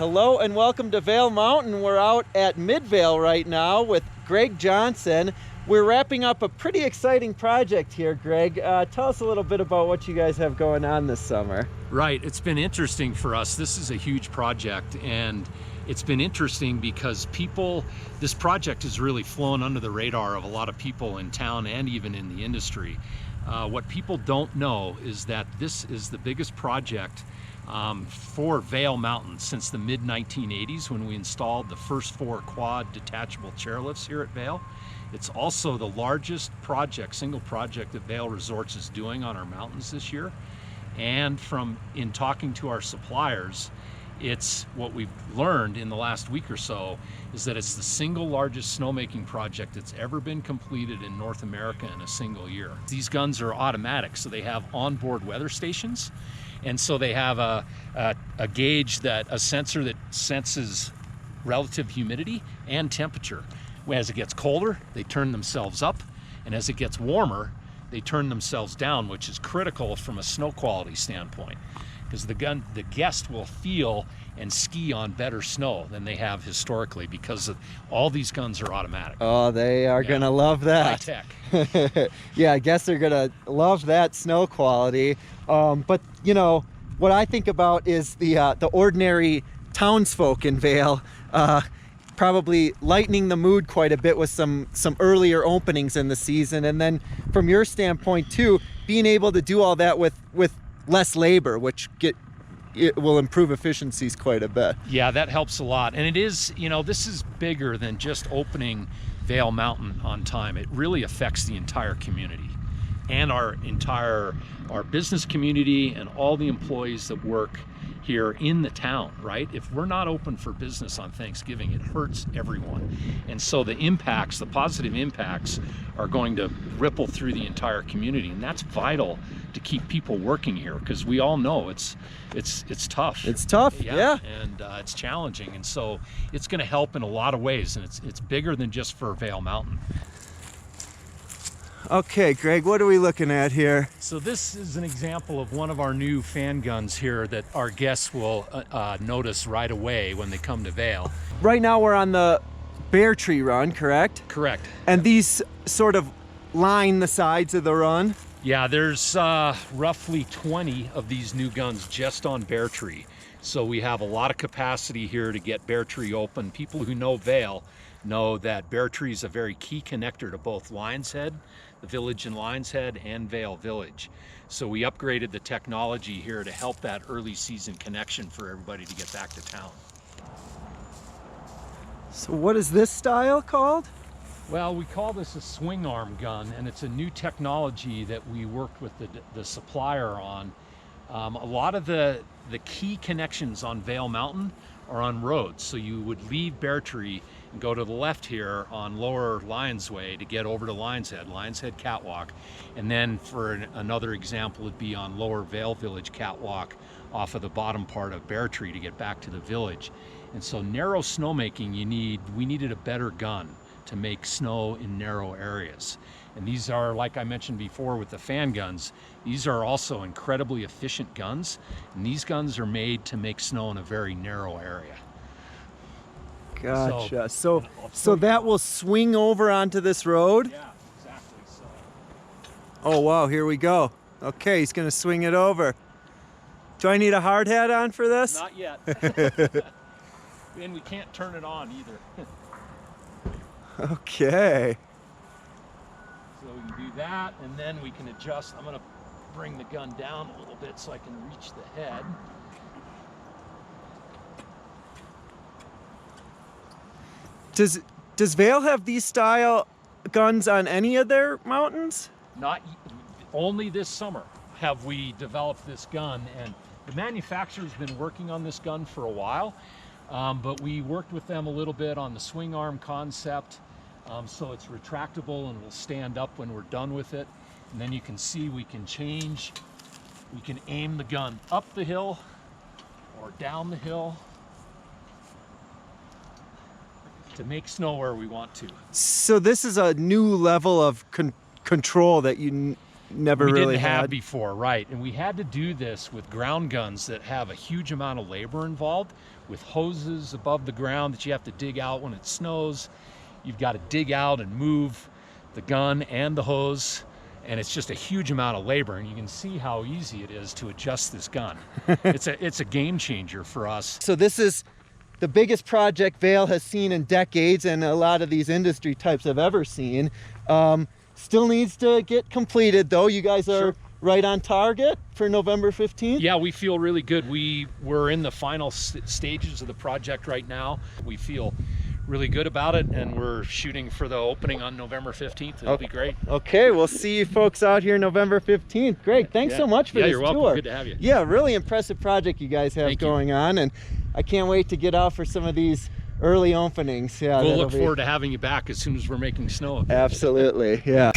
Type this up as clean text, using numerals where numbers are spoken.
Hello and welcome to Vail Mountain. We're out at Mid-Vail right now with Greg Johnson. We're wrapping up a pretty exciting project here, Greg. Tell us a little bit about what you guys have going on this summer. Right, it's been interesting for us. This is a huge project, and it's been interesting because this project has really flown under the radar of a lot of people in town and even in the industry. What people don't know is that this is the biggest project for Vail Mountain since the mid-1980s, when we installed the first 4 quad detachable chairlifts here at Vail. It's also the largest project, single project that Vail Resorts is doing on our mountains this year. And in talking to our suppliers, it's what we've learned in the last week or so is that it's the single largest snowmaking project that's ever been completed in North America in a single year. These guns are automatic, so they have onboard weather stations. And so they have a sensor that senses relative humidity and temperature. As it gets colder, they turn themselves up, and as it gets warmer, they turn themselves down, which is critical from a snow quality standpoint, because the guest will feel and ski on better snow than they have historically, because all these guns are automatic. Oh, they are gonna love that. High tech. Yeah, I guess they're gonna love that snow quality. But you know, what I think about is the ordinary townsfolk in Vail probably lightening the mood quite a bit with some earlier openings in the season, and then from your standpoint too, being able to do all that with less labor, which it will improve efficiencies quite a bit. Yeah, that helps a lot. And it is, this is bigger than just opening Vail Mountain on time. It really affects the entire community and our business community and all the employees that work here in the town, right? If we're not open for business on Thanksgiving, it hurts everyone. And so the positive impacts are going to ripple through the entire community. And that's vital to keep people working here, because we all know it's tough. It's tough, yeah. And it's challenging. And so it's gonna help in a lot of ways, and it's bigger than just for Vail Mountain. Okay, Greg, what are we looking at here? So this is an example of one of our new fan guns here that our guests will notice right away when they come to Vail. Right now we're on the Bear Tree Run, correct? Correct. And these sort of line the sides of the run? Yeah, there's roughly 20 of these new guns just on Bear Tree. So we have a lot of capacity here to get Bear Tree open. People who know Vail know that Bear Tree is a very key connector to both Lions Head, the village in Lions Head, and Vail Village. So we upgraded the technology here to help that early season connection for everybody to get back to town. So what is this style called? Well, we call this a swing arm gun, and it's a new technology that we worked with the supplier on. A lot of the key connections on Vail Mountain are on roads. So you would leave Bear Tree and go to the left here on Lower Lions Way to get over to Lions Head Catwalk. And then for another example, it'd be on Lower Vail Village Catwalk off of the bottom part of Bear Tree to get back to the village. And so narrow snowmaking, we needed a better gun to make snow in narrow areas. And these are, like I mentioned before with the fan guns, these are also incredibly efficient guns. And these guns are made to make snow in a very narrow area. Gotcha. So that will swing over onto this road? Yeah, exactly. So. Oh, wow, here we go. Okay, he's gonna swing it over. Do I need a hard hat on for this? Not yet. And we can't turn it on either. Okay. So we can do that, and then we can adjust. I'm gonna bring the gun down a little bit so I can reach the head. Does Vail have these style guns on any of their mountains? Only this summer have we developed this gun, and the manufacturer's been working on this gun for a while, but we worked with them a little bit on the swing arm concept, so it's retractable and will stand up when we're done with it. And then you can see we can aim the gun up the hill or down the hill to make snow where we want to. So this is a new level of control that you never really didn't had before, right? And we had to do this with ground guns that have a huge amount of labor involved. with hoses above the ground that you have to dig out when it snows. You've got to dig out and move the gun and the hose, and it's just a huge amount of labor, and you can see how easy it is to adjust this gun. It's a game changer for us. So this is the biggest project Vail has seen in decades, and a lot of these industry types have ever seen. Still needs to get completed though. You guys are Sure. right on target for November 15th? Yeah, we feel really good. We're in the final stages of the project right now. We feel really good about it, and we're shooting for the opening on November 15th. It'll be great. Okay, we'll see you folks out here November 15th. Great, thanks so much for this you're welcome. tour. Good to have you. Yeah, really impressive project you guys have going on, and I can't wait to get out for some of these early openings. Yeah, we'll look forward to having you back as soon as we're making snow. Absolutely, yeah.